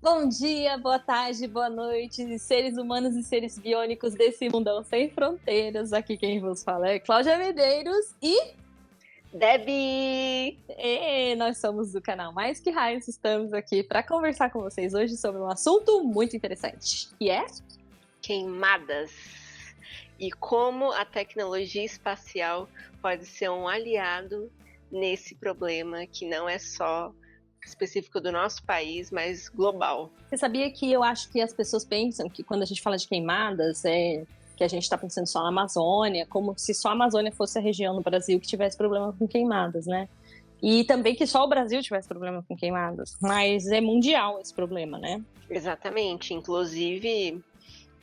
Bom dia, boa tarde, boa noite, seres humanos e seres biônicos desse mundão sem fronteiras. Aqui quem vos fala é Cláudia Medeiros Debbie! nós somos do canal Mais Que Raios. Estamos aqui para conversar com vocês hoje sobre um assunto muito interessante, que é Queimadas. E como a tecnologia espacial pode ser um aliado nesse problema que não é só específico do nosso país, mas global. Você sabia que eu acho que as pessoas pensam que quando a gente fala de queimadas, que a gente está pensando só na Amazônia, como se só a Amazônia fosse a região no Brasil que tivesse problema com queimadas, né? E também que só o Brasil tivesse problema com queimadas. Mas é mundial esse problema, né? Exatamente. Inclusive,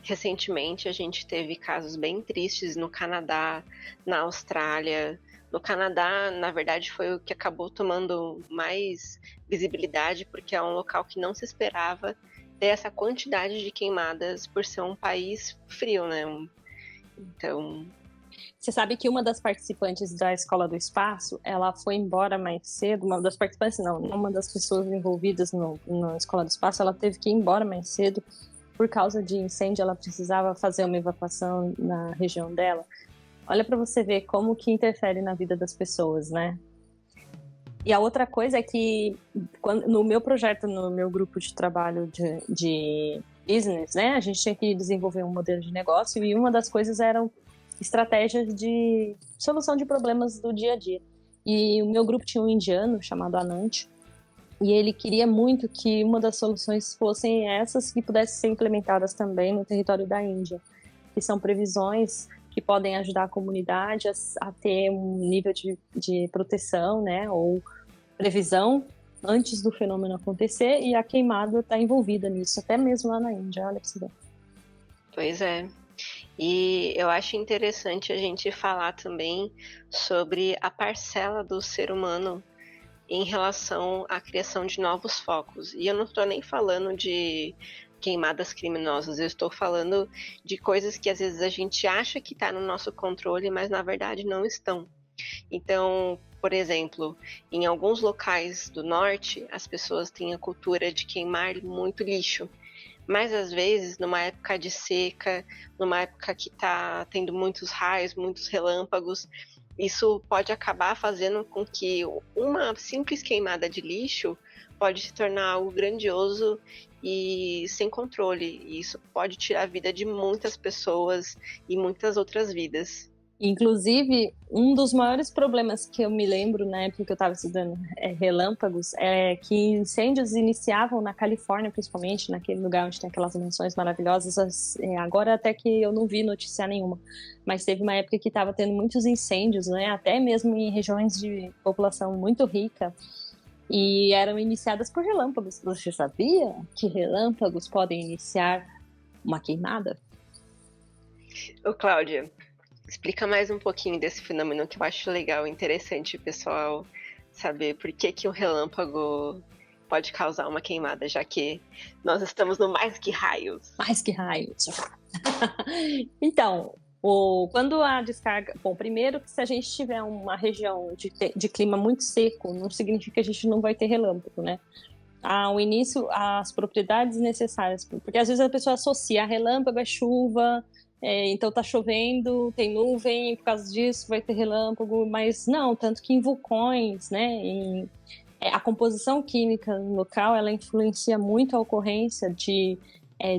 recentemente a gente teve casos bem tristes no Canadá, na Austrália. No Canadá, na verdade, foi o que acabou tomando mais visibilidade, porque é um local que não se esperava ter essa quantidade de queimadas por ser um país frio, né? Então... Você sabe que uma das participantes da Escola do Espaço, ela foi embora mais cedo, uma das participantes não, uma das pessoas envolvidas na Escola do Espaço, ela teve que ir embora mais cedo por causa de incêndio, ela precisava fazer uma evacuação na região dela. Olha para você ver como que interfere na vida das pessoas, né? E a outra coisa é que no meu projeto, no meu grupo de trabalho de business, né, a gente tinha que desenvolver um modelo de negócio e uma das coisas eram estratégias de solução de problemas do dia a dia. E o meu grupo tinha um indiano chamado Anant, e ele queria muito que uma das soluções fossem essas que pudessem ser implementadas também no território da Índia, que são previsões que podem ajudar a comunidade a ter um nível de proteção, né, ou previsão antes do fenômeno acontecer, e a queimada está envolvida nisso, até mesmo lá na Índia, olha pra você ver. Pois é. E eu acho interessante a gente falar também sobre a parcela do ser humano em relação à criação de novos focos. E eu não estou nem falando de queimadas criminosas, eu estou falando de coisas que às vezes a gente acha que está no nosso controle, mas na verdade não estão. Então, por exemplo, em alguns locais do norte, as pessoas têm a cultura de queimar muito lixo. Mas às vezes, numa época de seca, numa época que está tendo muitos raios, muitos relâmpagos, isso pode acabar fazendo com que uma simples queimada de lixo pode se tornar algo grandioso e sem controle. E isso pode tirar a vida de muitas pessoas e muitas outras vidas. Inclusive, um dos maiores problemas que eu me lembro na época que eu estava estudando relâmpagos é que incêndios iniciavam na Califórnia, principalmente, naquele lugar onde tem aquelas mansões maravilhosas. Agora até que eu não vi notícia nenhuma, mas teve uma época que estava tendo muitos incêndios, né? Até mesmo em regiões de população muito rica, e eram iniciadas por relâmpagos. Você sabia que relâmpagos podem iniciar uma queimada? Ô, Cláudia, explica mais um pouquinho desse fenômeno que eu acho legal e interessante o pessoal saber por que o relâmpago pode causar uma queimada, já que nós estamos no Mais Que Raios. Mais que raios. Então, quando a descarga... Bom, primeiro que se a gente tiver uma região de clima muito seco, não significa que a gente não vai ter relâmpago, né? Ao início, as propriedades necessárias, porque às vezes a pessoa associa relâmpago a chuva, então tá chovendo, tem nuvem, por causa disso vai ter relâmpago, mas não, tanto que em vulcões, né, a composição química no local, ela influencia muito a ocorrência de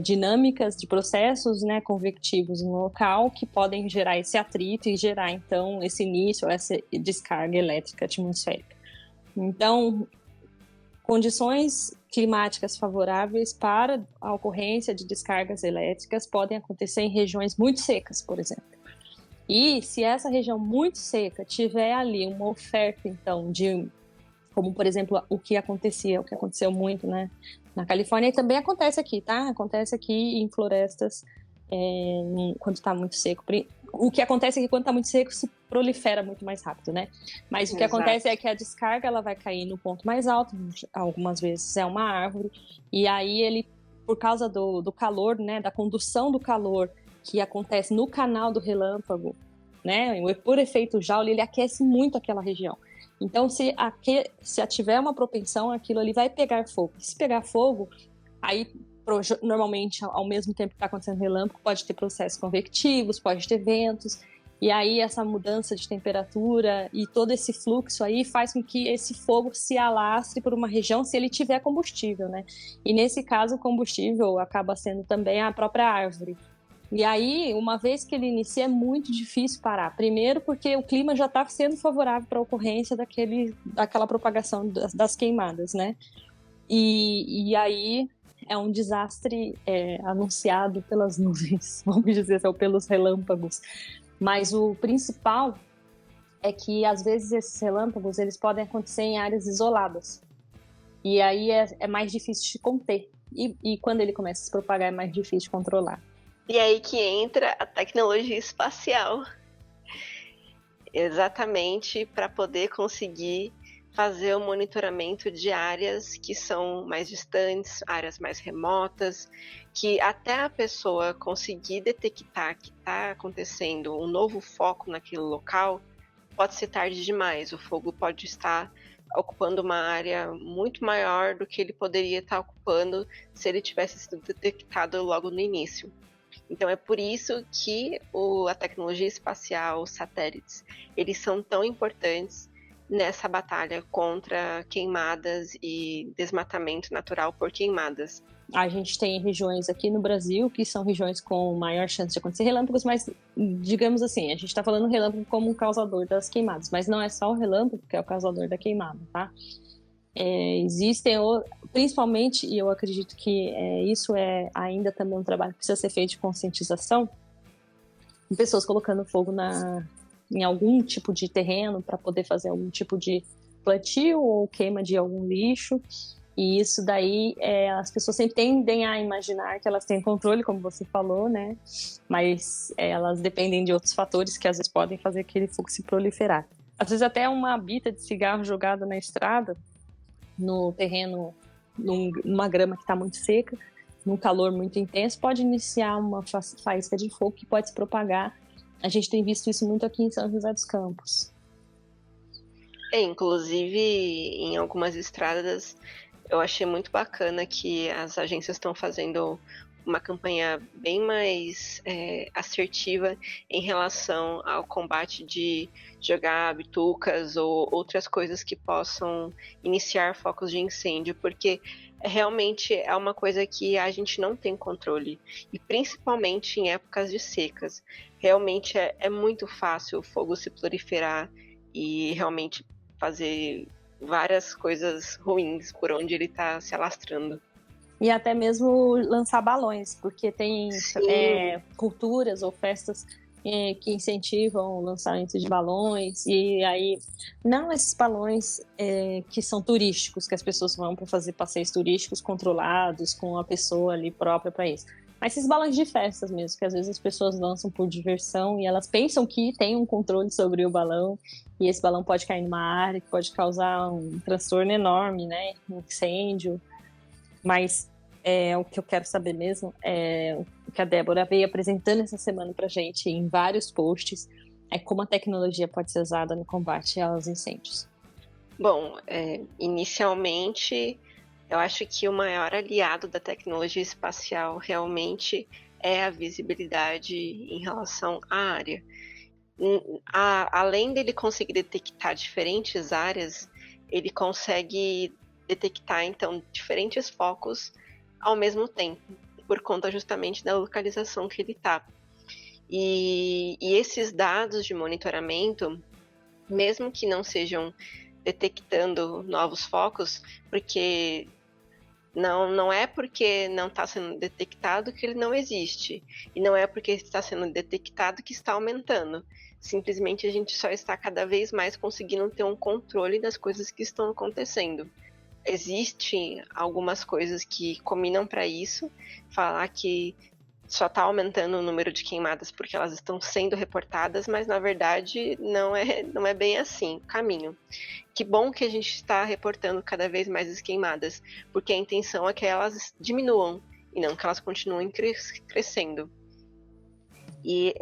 dinâmicas de processos, né, convectivos no local que podem gerar esse atrito e gerar, então, esse início, essa descarga elétrica atmosférica. Então, condições climáticas favoráveis para a ocorrência de descargas elétricas podem acontecer em regiões muito secas, por exemplo. E se essa região muito seca tiver ali uma oferta, então, como, por exemplo, o que aconteceu muito, né, na Califórnia, e também acontece aqui, tá? Acontece aqui em florestas, quando está muito seco. O que acontece é que quando está muito seco se prolifera muito mais rápido, né? Mas o que acontece é que a descarga ela vai cair no ponto mais alto, algumas vezes é uma árvore, e aí ele, por causa do calor, né, da condução do calor que acontece no canal do relâmpago, né, por efeito Joule, ele aquece muito aquela região. Então, se tiver uma propensão, aquilo ali vai pegar fogo. Se pegar fogo, Aí, normalmente, ao mesmo tempo que está acontecendo relâmpago, pode ter processos convectivos, pode ter ventos, e aí essa mudança de temperatura e todo esse fluxo aí faz com que esse fogo se alastre por uma região se ele tiver combustível, né? E nesse caso, o combustível acaba sendo também a própria árvore. E aí, uma vez que ele inicia, é muito difícil parar. Primeiro porque o clima já está sendo favorável para a ocorrência daquela propagação das queimadas, né? E aí é um desastre anunciado pelas nuvens, vamos dizer assim, ou pelos relâmpagos. Mas o principal é que, às vezes, esses relâmpagos eles podem acontecer em áreas isoladas. E aí é mais difícil de conter. E quando ele começa a se propagar, é mais difícil de controlar. E aí que entra a tecnologia espacial. Exatamente para poder conseguir fazer o monitoramento de áreas que são mais distantes, áreas mais remotas, que até a pessoa conseguir detectar que está acontecendo um novo foco naquele local, pode ser tarde demais. O fogo pode estar ocupando uma área muito maior do que ele poderia estar ocupando se ele tivesse sido detectado logo no início. Então é por isso que a tecnologia espacial, os satélites, eles são tão importantes nessa batalha contra queimadas e desmatamento natural por queimadas. A gente tem regiões aqui no Brasil que são regiões com maior chance de acontecer relâmpagos, mas, digamos assim, a gente está falando relâmpago como um causador das queimadas, mas não é só o relâmpago que é o causador da queimada, tá? Existem, principalmente, e eu acredito que isso é ainda também um trabalho que precisa ser feito de conscientização, pessoas colocando fogo em algum tipo de terreno para poder fazer algum tipo de plantio ou queima de algum lixo. E isso daí, as pessoas sempre tendem a imaginar que elas têm controle, como você falou, né? Mas elas dependem de outros fatores que às vezes podem fazer aquele fogo se proliferar. Às vezes até uma bita de cigarro jogada na estrada, no terreno, numa grama que está muito seca, num calor muito intenso, pode iniciar uma faísca de fogo que pode se propagar. A gente tem visto isso muito aqui em São José dos Campos. Inclusive, em algumas estradas, eu achei muito bacana que as agências estão fazendo uma campanha bem mais assertiva em relação ao combate de jogar bitucas ou outras coisas que possam iniciar focos de incêndio, porque realmente é uma coisa que a gente não tem controle, e principalmente em épocas de secas. Realmente é muito fácil o fogo se proliferar e realmente fazer várias coisas ruins por onde ele está se alastrando. E até mesmo lançar balões, porque tem culturas ou festas que incentivam o lançamento de balões, e aí, não esses balões que são turísticos, que as pessoas vão para fazer passeios turísticos controlados, com a pessoa ali própria para isso, mas esses balões de festas mesmo, que às vezes as pessoas lançam por diversão, e elas pensam que tem um controle sobre o balão, e esse balão pode cair numa área, que pode causar um transtorno enorme, né, um incêndio. Mas o que eu quero saber mesmo é o que a Débora veio apresentando essa semana pra gente em vários posts, é como a tecnologia pode ser usada no combate aos incêndios. Bom, inicialmente, eu acho que o maior aliado da tecnologia espacial realmente é a visibilidade em relação à área. Além dele conseguir detectar diferentes áreas, ele consegue detectar, então, diferentes focos ao mesmo tempo, por conta justamente da localização que ele está. E esses dados de monitoramento, mesmo que não sejam detectando novos focos, porque não é porque não está sendo detectado que ele não existe, e não é porque está sendo detectado que está aumentando. Simplesmente a gente só está cada vez mais conseguindo ter um controle das coisas que estão acontecendo. Existem algumas coisas que combinam para isso, falar que só está aumentando o número de queimadas porque elas estão sendo reportadas, mas na verdade não é bem assim o caminho. Que bom que a gente está reportando cada vez mais as queimadas, porque a intenção é que elas diminuam e não que elas continuem crescendo. E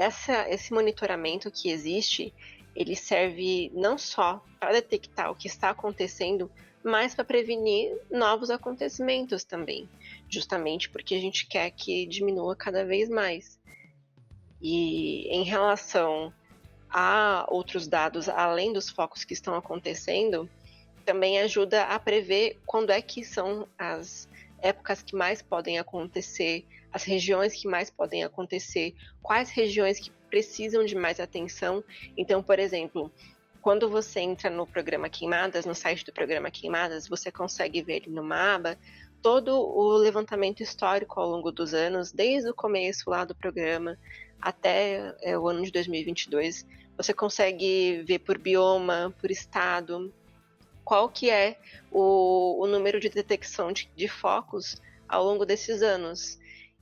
esse monitoramento que existe, ele serve não só para detectar o que está acontecendo, mas para prevenir novos acontecimentos também, justamente porque a gente quer que diminua cada vez mais. E em relação a outros dados, além dos focos que estão acontecendo, também ajuda a prever quando é que são as épocas que mais podem acontecer, as regiões que mais podem acontecer, quais regiões que precisam de mais atenção. Então, por exemplo, quando você entra no programa Queimadas, no site do programa Queimadas, você consegue ver ali numa aba todo o levantamento histórico ao longo dos anos, desde o começo lá do programa até o ano de 2022. Você consegue ver por bioma, por estado, qual que é o número de detecção de focos ao longo desses anos.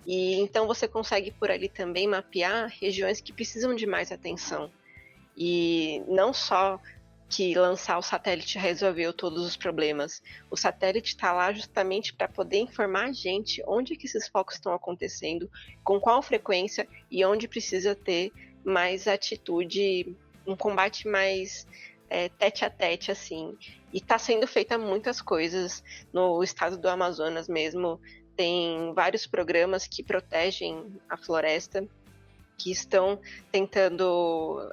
E então você consegue por ali também mapear regiões que precisam de mais atenção. E não só que lançar o satélite resolveu todos os problemas. O satélite está lá justamente para poder informar a gente onde que esses focos estão acontecendo, com qual frequência e onde precisa ter mais atitude, um combate mais tete a tete, assim. E está sendo feita muitas coisas no estado do Amazonas mesmo. Tem vários programas que protegem a floresta, que estão tentando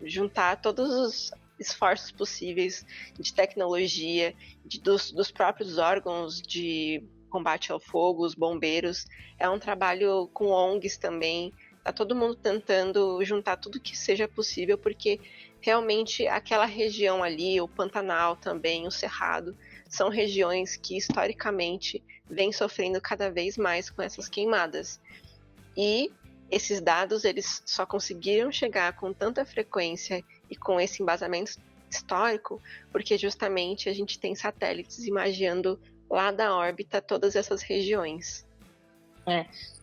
juntar todos os esforços possíveis de tecnologia, dos próprios órgãos de combate ao fogo, os bombeiros. É um trabalho com ONGs também. Está todo mundo tentando juntar tudo que seja possível, porque realmente aquela região ali, o Pantanal também, o Cerrado, são regiões que historicamente vêm sofrendo cada vez mais com essas queimadas. E esses dados eles só conseguiram chegar com tanta frequência e com esse embasamento histórico porque justamente a gente tem satélites imaginando lá da órbita todas essas regiões.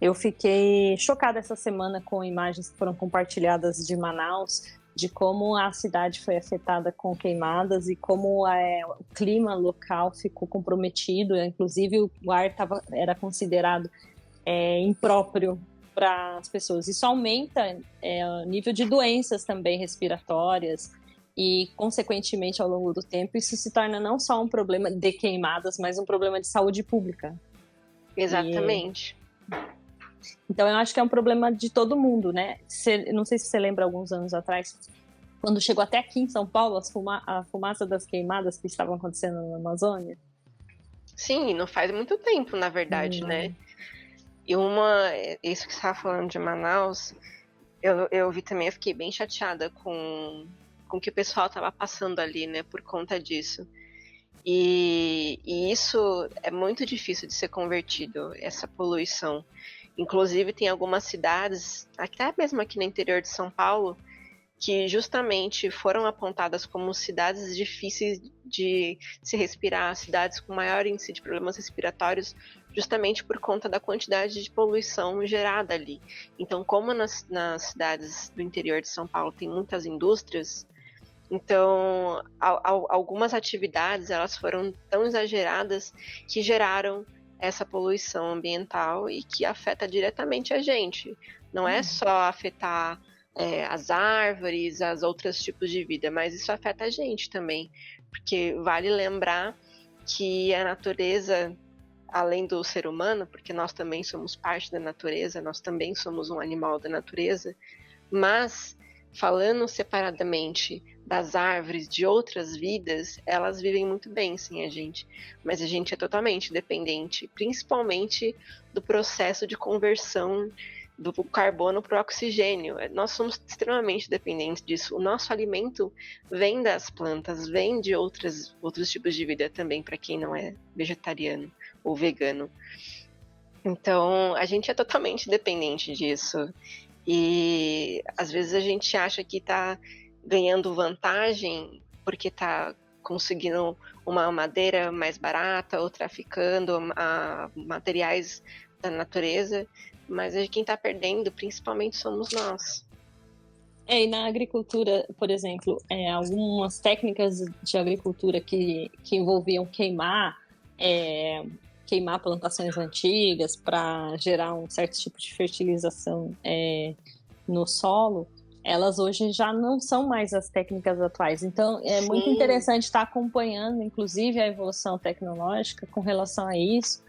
Eu fiquei chocada essa semana com imagens que foram compartilhadas de Manaus, de como a cidade foi afetada com queimadas e como o clima local ficou comprometido. Inclusive o ar era considerado impróprio para as pessoas. Isso aumenta o nível de doenças também respiratórias e, consequentemente, ao longo do tempo, isso se torna não só um problema de queimadas, mas um problema de saúde pública. Exatamente. Então, eu acho que é um problema de todo mundo, né? Não sei se você lembra, alguns anos atrás, quando chegou até aqui em São Paulo, a fumaça das queimadas que estavam acontecendo na Amazônia. Sim, não faz muito tempo, na verdade, né? E isso que você estava falando de Manaus, eu vi também, eu fiquei bem chateada com o que o pessoal estava passando ali, né, por conta disso. E isso é muito difícil de ser convertido, essa poluição. Inclusive tem algumas cidades, até mesmo aqui no interior de São Paulo, que justamente foram apontadas como cidades difíceis de se respirar, cidades com maior índice de problemas respiratórios, justamente por conta da quantidade de poluição gerada ali. Então, como nas cidades do interior de São Paulo tem muitas indústrias, então algumas atividades elas foram tão exageradas que geraram essa poluição ambiental e que afeta diretamente a gente. Não é só afetar as árvores, as outros tipos de vida, mas isso afeta a gente também, porque vale lembrar que a natureza, além do ser humano, porque nós também somos parte da natureza, nós também somos um animal da natureza, mas falando separadamente das árvores, de outras vidas, elas vivem muito bem sem a gente, mas a gente é totalmente dependente, principalmente do processo de conversão do carbono para o oxigênio. Nós somos extremamente dependentes disso. O nosso alimento vem das plantas, vem de outros tipos de vida também, para quem não é vegetariano ou vegano. Então, a gente é totalmente dependente disso. E às vezes a gente acha que está ganhando vantagem porque está conseguindo uma madeira mais barata ou traficando materiais da natureza, mas quem está perdendo principalmente somos nós. E na agricultura, por exemplo, algumas técnicas de agricultura que envolviam queimar plantações antigas para gerar um certo tipo de fertilização no solo, elas hoje já não são mais as técnicas atuais. Então, é Sim. muito interessante estar acompanhando, inclusive, a evolução tecnológica com relação a isso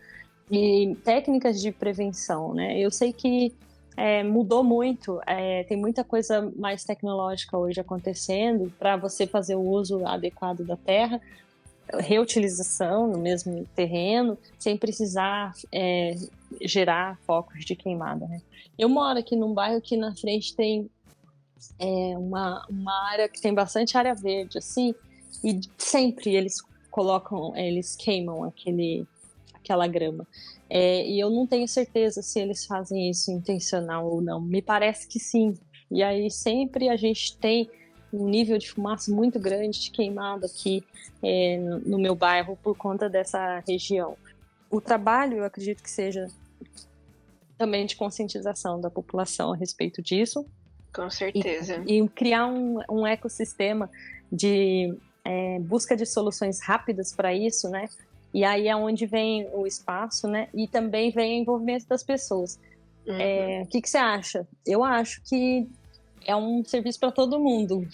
e técnicas de prevenção, né? Eu sei que mudou muito, tem muita coisa mais tecnológica hoje acontecendo para você fazer o uso adequado da terra, reutilização no mesmo terreno, sem precisar gerar focos de queimada, né? Eu moro aqui num bairro que na frente tem uma área que tem bastante área verde, assim, e sempre eles queimam aquela grama. E eu não tenho certeza se eles fazem isso intencional ou não. Me parece que sim. E aí sempre a gente tem um nível de fumaça muito grande de queimado aqui no meu bairro por conta dessa região. O trabalho, eu acredito que seja também de conscientização da população a respeito disso. Com certeza. E criar um ecossistema de busca de soluções rápidas para isso, né? E aí é onde vem o espaço, né? E também vem o envolvimento das pessoas. O que você acha? Eu acho que é um serviço para todo mundo.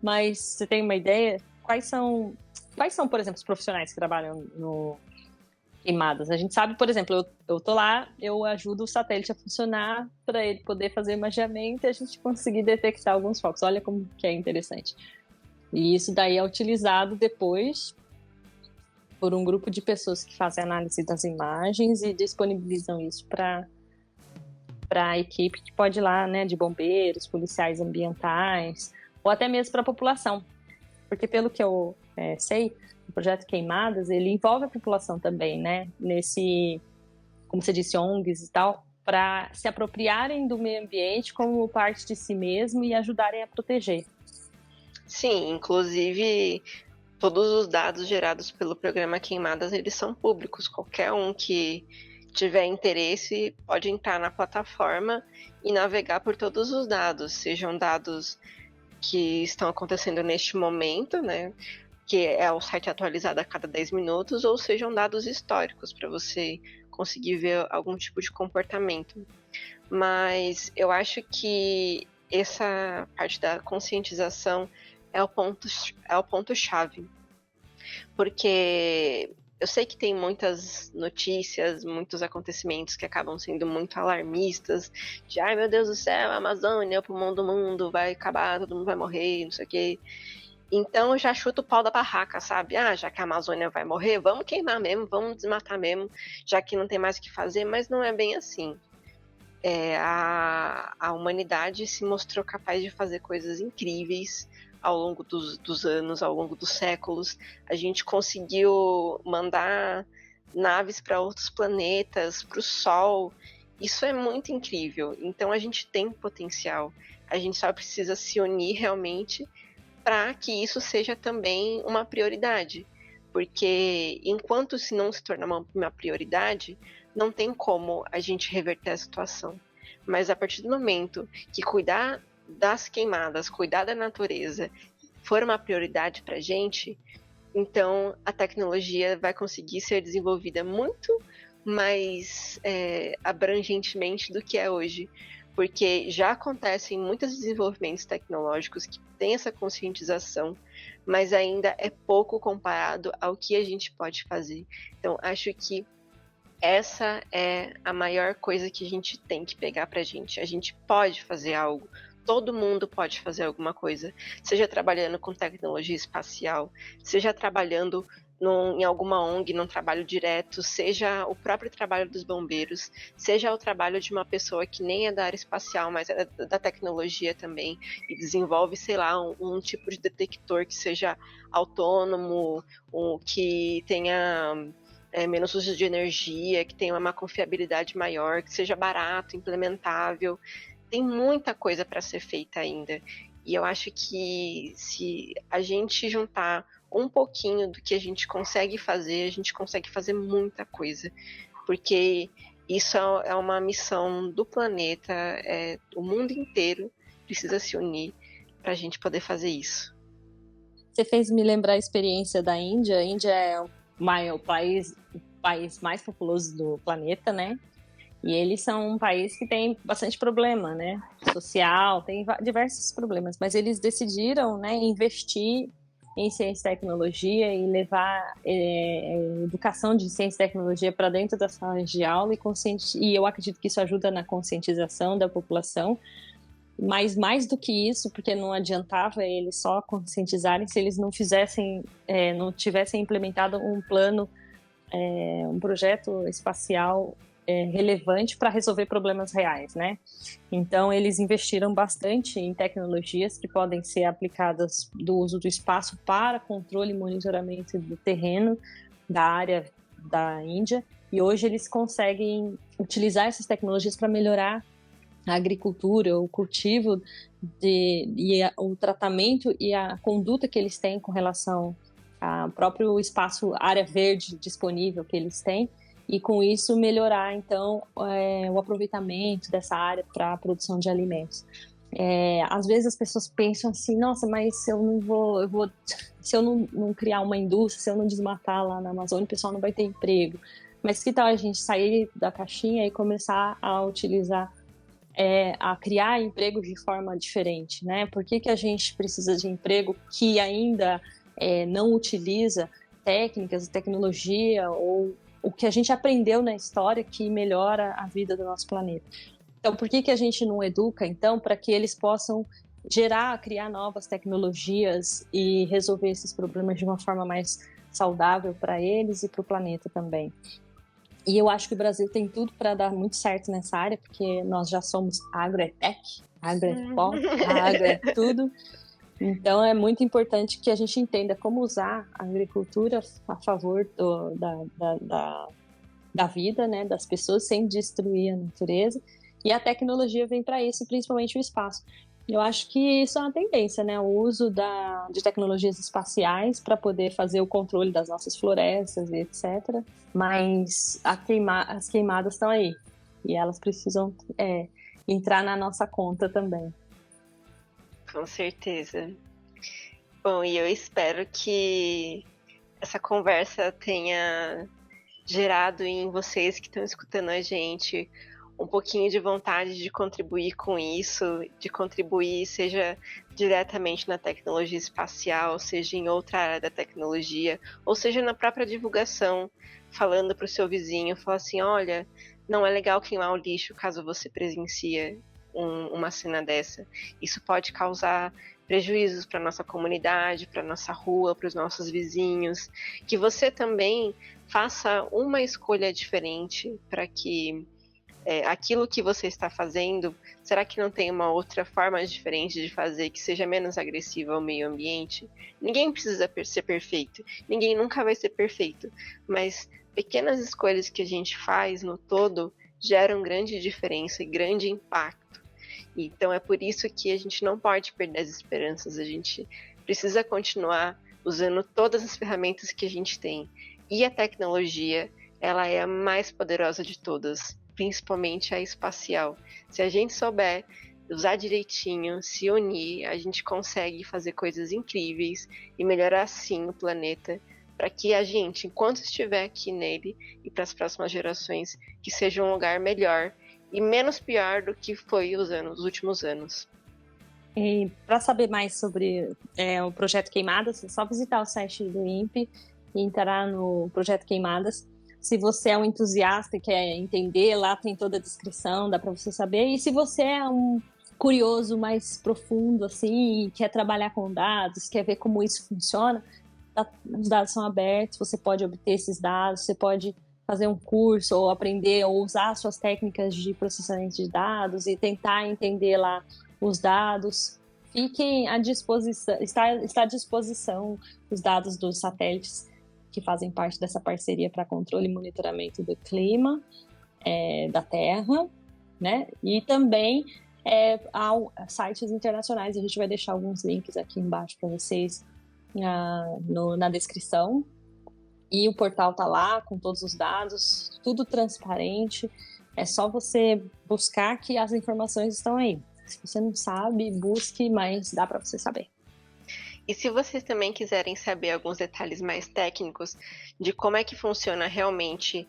Mas você tem uma ideia? Quais são, por exemplo, os profissionais que trabalham no queimadas? A gente sabe, por exemplo, eu tô lá, eu ajudo o satélite a funcionar para ele poder fazer imageamento e a gente conseguir detectar alguns focos. Olha como que é interessante. E isso daí é utilizado depois por um grupo de pessoas que fazem análise das imagens e disponibilizam isso para a equipe que pode ir lá, né, de bombeiros, policiais ambientais, ou até mesmo para a população. Porque pelo que eu sei, o projeto Queimadas, ele envolve a população também, né, nesse, como você disse, ONGs e tal, para se apropriarem do meio ambiente como parte de si mesmo e ajudarem a proteger. Sim, inclusive todos os dados gerados pelo programa Queimadas, eles são públicos. Qualquer um que tiver interesse pode entrar na plataforma e navegar por todos os dados, sejam dados que estão acontecendo neste momento, né, que é o site atualizado a cada 10 minutos, ou sejam dados históricos para você conseguir ver algum tipo de comportamento. Mas eu acho que essa parte da conscientização é o ponto-chave. Porque eu sei que tem muitas notícias, muitos acontecimentos que acabam sendo muito alarmistas, de ai meu Deus do céu, a Amazônia, o pulmão do mundo, vai acabar, todo mundo vai morrer, não sei o quê. Então eu já chuto o pau da barraca, sabe? Já que a Amazônia vai morrer, vamos queimar mesmo, vamos desmatar mesmo, já que não tem mais o que fazer, mas não é bem assim. A humanidade se mostrou capaz de fazer coisas incríveis ao longo dos anos, ao longo dos séculos. A gente conseguiu mandar naves para outros planetas, para o Sol. Isso é muito incrível. Então a gente tem potencial. A gente só precisa se unir realmente para que isso seja também uma prioridade. Porque enquanto se não se tornar uma prioridade, não tem como a gente reverter a situação. Mas a partir do momento que cuidar das queimadas, cuidar da natureza, for uma prioridade para a gente, então a tecnologia vai conseguir ser desenvolvida muito mais abrangentemente do que é hoje. Porque já acontecem muitos desenvolvimentos tecnológicos que têm essa conscientização, mas ainda é pouco comparado ao que a gente pode fazer. Então, acho que essa é a maior coisa que a gente tem que pegar pra gente. A gente pode fazer algo. Todo mundo pode fazer alguma coisa. Seja trabalhando com tecnologia espacial, seja trabalhando em alguma ONG, num trabalho direto, seja o próprio trabalho dos bombeiros, seja o trabalho de uma pessoa que nem é da área espacial, mas é da tecnologia também, e desenvolve, sei lá, um tipo de detector que seja autônomo, que tenha menos uso de energia, que tenha uma confiabilidade maior, que seja barato, implementável. Tem muita coisa para ser feita ainda. E eu acho que se a gente juntar um pouquinho do que a gente consegue fazer, a gente consegue fazer muita coisa. Porque isso é uma missão do planeta, o mundo inteiro precisa se unir para a gente poder fazer isso. Você fez me lembrar a experiência da Índia. A Índia é o país mais populoso do planeta, né? E eles são um país que tem bastante problema, né? Social, tem diversos problemas, mas eles decidiram, né, investir em ciência e tecnologia e levar educação de ciência e tecnologia para dentro das salas de aula e eu acredito que isso ajuda na conscientização da população, mas mais do que isso, porque não adiantava eles só conscientizarem se eles não fizessem, não tivessem implementado um plano, um projeto espacial relevante para resolver problemas reais, né? Então, eles investiram bastante em tecnologias que podem ser aplicadas do uso do espaço para controle e monitoramento do terreno da área da Índia, e hoje eles conseguem utilizar essas tecnologias para melhorar a agricultura, o cultivo, o tratamento e a conduta que eles têm com relação ao próprio espaço, área verde disponível que eles têm, e com isso melhorar, então, o aproveitamento dessa área para a produção de alimentos. Às vezes as pessoas pensam assim, nossa, mas se eu não criar uma indústria, se eu não desmatar lá na Amazônia, o pessoal não vai ter emprego. Mas que tal a gente sair da caixinha e começar a utilizar, a criar empregos de forma diferente, né? Por que a gente precisa de emprego que ainda não utiliza técnicas, tecnologia ou o que a gente aprendeu na história que melhora a vida do nosso planeta? Então, por que a gente não educa, então, para que eles possam criar novas tecnologias e resolver esses problemas de uma forma mais saudável para eles e para o planeta também? E eu acho que o Brasil tem tudo para dar muito certo nessa área, porque nós já somos agro-tech, agro-pop, agro é tudo. Então, é muito importante que a gente entenda como usar a agricultura a favor da vida, né, das pessoas, sem destruir a natureza. E a tecnologia vem para isso, principalmente o espaço. Eu acho que isso é uma tendência, né, o uso de tecnologias espaciais para poder fazer o controle das nossas florestas e etc. Mas as queimadas estão aí. E elas precisam entrar na nossa conta também. Com certeza. Bom, e eu espero que essa conversa tenha gerado em vocês que estão escutando a gente um pouquinho de vontade de contribuir com isso, de contribuir seja diretamente na tecnologia espacial, seja em outra área da tecnologia, ou seja na própria divulgação, falando para o seu vizinho, falar assim, olha, não é legal queimar o lixo caso você presencia uma cena dessa. Isso pode causar prejuízos para nossa comunidade, para nossa rua, para os nossos vizinhos. Que você também faça uma escolha diferente para que aquilo que você está fazendo, será que não tem uma outra forma diferente de fazer que seja menos agressiva ao meio ambiente? Ninguém precisa ser perfeito, ninguém nunca vai ser perfeito, mas pequenas escolhas que a gente faz no todo geram grande diferença e grande impacto. Então é por isso que a gente não pode perder as esperanças, a gente precisa continuar usando todas as ferramentas que a gente tem. E a tecnologia, ela é a mais poderosa de todas, principalmente a espacial. Se a gente souber usar direitinho, se unir, a gente consegue fazer coisas incríveis e melhorar sim o planeta, para que a gente, enquanto estiver aqui nele e para as próximas gerações, que seja um lugar melhor e menos pior do que foi os últimos anos. E para saber mais sobre o Projeto Queimadas, é só visitar o site do INPE e entrar no Projeto Queimadas. Se você é um entusiasta e quer entender, lá tem toda a descrição, dá para você saber. E se você é um curioso mais profundo, assim, e quer trabalhar com dados, quer ver como isso funciona, os dados são abertos, você pode obter esses dados, você pode fazer um curso ou aprender ou usar suas técnicas de processamento de dados e tentar entender lá os dados. Fiquem à disposição, está à disposição os dados dos satélites que fazem parte dessa parceria para controle e monitoramento do clima da Terra, né? E também há sites internacionais, a gente vai deixar alguns links aqui embaixo para vocês na descrição. E o portal tá lá com todos os dados, tudo transparente. É só você buscar que as informações estão aí. Se você não sabe, busque, mas dá para você saber. E se vocês também quiserem saber alguns detalhes mais técnicos de como é que funciona realmente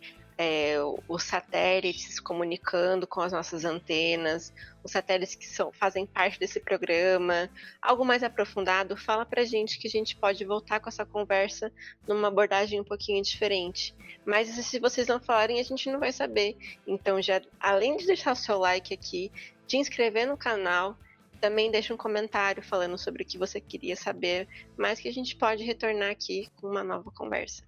os satélites se comunicando com as nossas antenas, os satélites que fazem parte desse programa, algo mais aprofundado, fala pra gente que a gente pode voltar com essa conversa numa abordagem um pouquinho diferente. Mas se vocês não falarem, a gente não vai saber. Então, já além de deixar o seu like aqui, de inscrever no canal, também deixa um comentário falando sobre o que você queria saber, mas que a gente pode retornar aqui com uma nova conversa.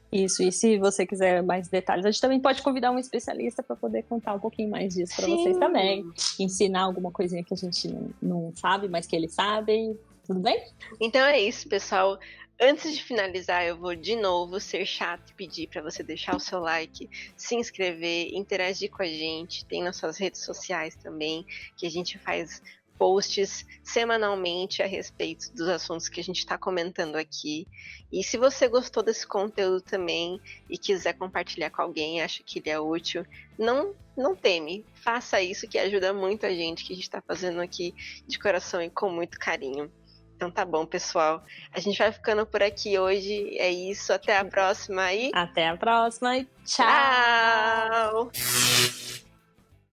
Isso, e se você quiser mais detalhes, a gente também pode convidar um especialista para poder contar um pouquinho mais disso para vocês também. Ensinar alguma coisinha que a gente não sabe, mas que eles sabem. Tudo bem? Então é isso, pessoal. Antes de finalizar, eu vou de novo ser chato e pedir para você deixar o seu like, se inscrever, interagir com a gente. Tem nossas redes sociais também, que a gente faz posts semanalmente a respeito dos assuntos que a gente está comentando aqui. E se você gostou desse conteúdo também e quiser compartilhar com alguém, acha que ele é útil, não teme, faça isso que ajuda muito a gente, que a gente está fazendo aqui de coração e com muito carinho. Então tá bom, pessoal. A gente vai ficando por aqui hoje. É isso. Até a próxima aí. Até a próxima e tchau! Tchau!